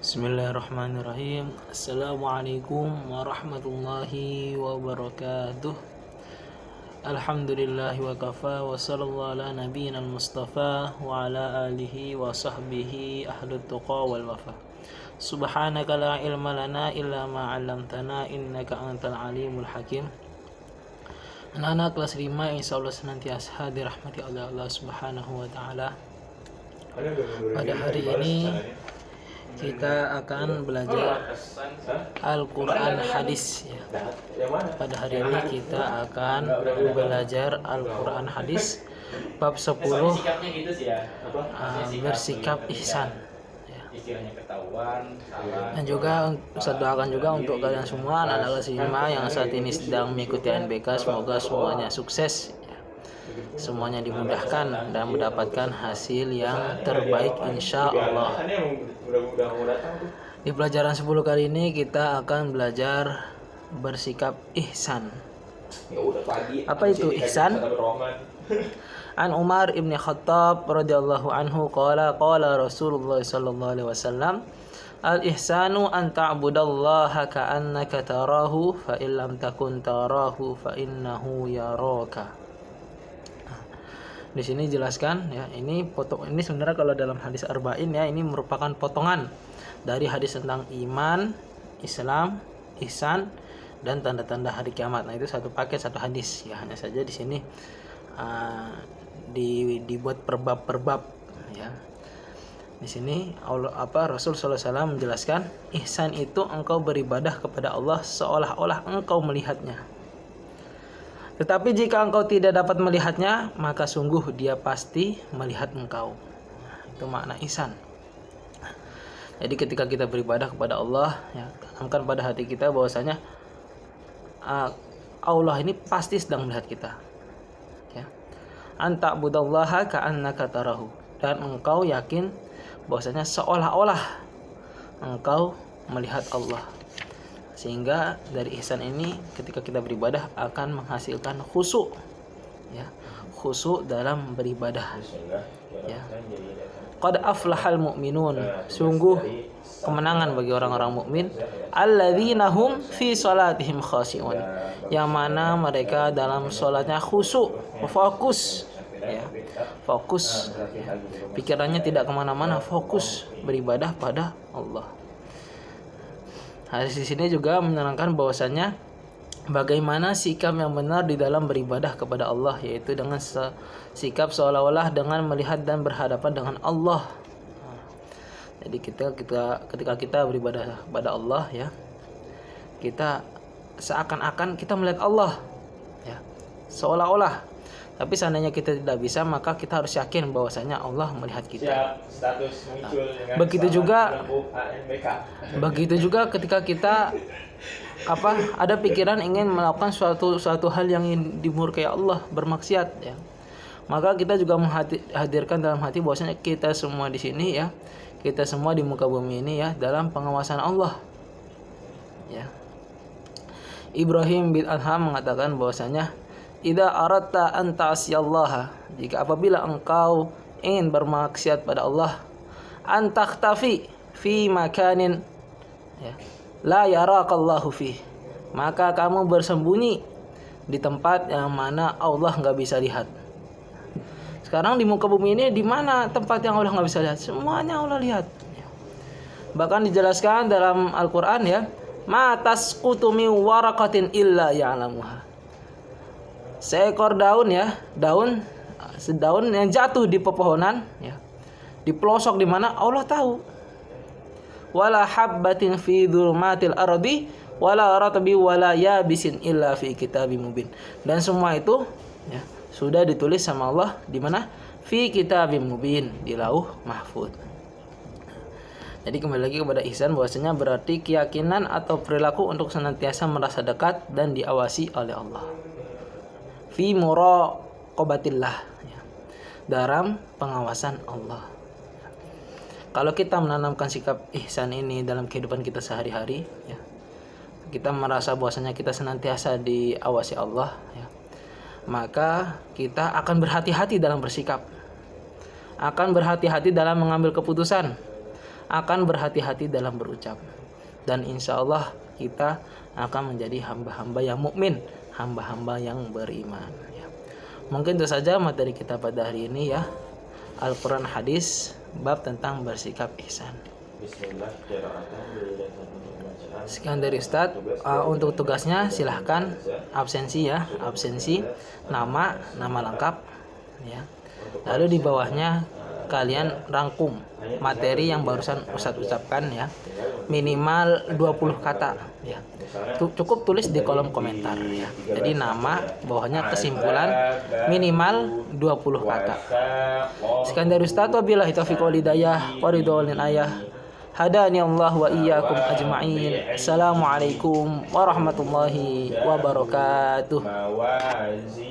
Bismillahirrahmanirrahim. Assalamualaikum warahmatullahi wabarakatuh. Alhamdulillahi wa kafa wa sallallahu ala nabiyyina al-mustafa wa ala alihi wa sahbihi ahlut tuqa wal wafa. Subhanaka la ilma lana illa ma 'allamtana innaka antal alimul hakim. Anak-anak kelas 5 insyaallah senantiasa dirahmati oleh Allah Subhanahu wa taala. Pada hari ini kita akan belajar Al-Quran hadis ya. Pada hari ini kita akan belajar Al-Quran hadis bab 10 bersikap ihsan ya. Dan juga Ustaz doakan juga untuk kalian semua anak-anak kelas 5 yang saat ini sedang mengikuti NBK, semoga semuanya sukses, semuanya dimudahkan dan mendapatkan hasil yang terbaik insya Allah. Di pelajaran 10 kali ini kita akan belajar bersikap ihsan. Apa itu ihsan? An Umar ibn Khattab radhiyallahu anhu qala Rasulullah sallallahu alaihi wasallam al ihsanu an ta'budallaha ka'annaka tarahu fa in lam takun tarahu fa innahu yaraka. Di sini jelaskan ya, ini sebenarnya kalau dalam hadis arba'in ya, ini merupakan potongan dari hadis tentang iman, Islam, ihsan dan tanda-tanda hari kiamat. Nah, itu satu paket, satu hadis ya. Hanya saja di sini dibuat per bab ya. Di sini Rasul sallallahu alaihi wasallam menjelaskan ihsan itu engkau beribadah kepada Allah seolah-olah engkau melihatnya. Tetapi jika engkau tidak dapat melihatnya, maka sungguh dia pasti melihat engkau. Itu makna ihsan. Jadi ketika kita beribadah kepada Allah, ya, tanamkan pada hati kita bahwasanya Allah ini pasti sedang melihat kita. Ya. Anta budallaha ka'annaka tarahu. Dan engkau yakin bahwasanya seolah-olah engkau melihat Allah. Sehingga dari ihsan ini ketika kita beribadah akan menghasilkan khusyuk ya, khusyuk dalam beribadah ya. Qad aflahal mu'minun, sungguh kemenangan bagi orang-orang mukmin, alladzina hum fi salatihim khashi'un, yang mana mereka dalam salatnya khusyuk, fokus ya, fokus ya. Pikirannya tidak kemana-mana, fokus beribadah pada Allah. Hadis di sini juga menerangkan bahwasannya bagaimana sikap yang benar di dalam beribadah kepada Allah, yaitu dengan sikap seolah-olah dengan melihat dan berhadapan dengan Allah. Jadi ketika kita beribadah kepada Allah ya, kita seakan-akan kita melihat Allah ya, seolah-olah. Tapi seandainya kita tidak bisa, maka kita harus yakin bahwasanya Allah melihat kita. Begitu juga ketika kita ada pikiran ingin melakukan suatu hal yang dimurkai Allah, bermaksiat ya. Maka kita juga menghadirkan dalam hati bahwasanya kita semua di sini ya, kita semua di muka bumi ini ya dalam pengawasan Allah. Ya. Ibrahim bin Adham mengatakan bahwasanya idza aratta an ta'siyallaha, jika apabila engkau ingin bermaksiat pada Allah, an takhtafi fi makanin ya, la yaraqallahu fi, maka kamu bersembunyi di tempat yang mana Allah enggak bisa lihat. Sekarang di muka bumi ini di mana tempat yang Allah enggak bisa lihat? Semuanya Allah lihat. Bahkan dijelaskan dalam Al-Qur'an ya, ma tasqutu min waraqatin illa ya'lamuha. Seekor daun ya, daun yang jatuh di pepohonan ya, di pelosok di mana Allah tahu. Wala habbatin fi dzulumatil ardi wala ratbi wala yabisin illa fi kitabim mubin. Dan semua itu ya sudah ditulis sama Allah di mana? Fi kitabim mubin, di lauh mahfuz. Jadi kembali lagi kepada ihsan, bahwasanya berarti keyakinan atau perilaku untuk senantiasa merasa dekat dan diawasi oleh Allah. Fi muraqabatillah ya, dalam pengawasan Allah. Kalau kita menanamkan sikap ihsan ini dalam kehidupan kita sehari-hari ya, kita merasa bahwasanya kita senantiasa diawasi Allah ya, maka kita akan berhati-hati dalam bersikap, akan berhati-hati dalam mengambil keputusan, akan berhati-hati dalam berucap. Dan insya Allah kita akan menjadi hamba-hamba yang mukmin, hamba-hamba yang beriman. Ya. Mungkin itu saja materi kita pada hari ini ya. Al-Quran hadis bab tentang bersikap ihsan. Sekian dari Ustadz. Untuk tugasnya silahkan absensi ya, absensi nama lengkap ya. Lalu di bawahnya kalian rangkum materi yang barusan Ustadz ucapkan ya, minimal 20 kata ya. Cukup tulis di kolom komentar ya. Jadi nama, bawahnya kesimpulan, minimal 20 kata. Sekian dari Ustadz, wabillahi taufiq wal hidayah wa ridwan ayah. Hadani Allah wa iyyakum ajma'in. Assalamualaikum warahmatullahi wabarakatuh.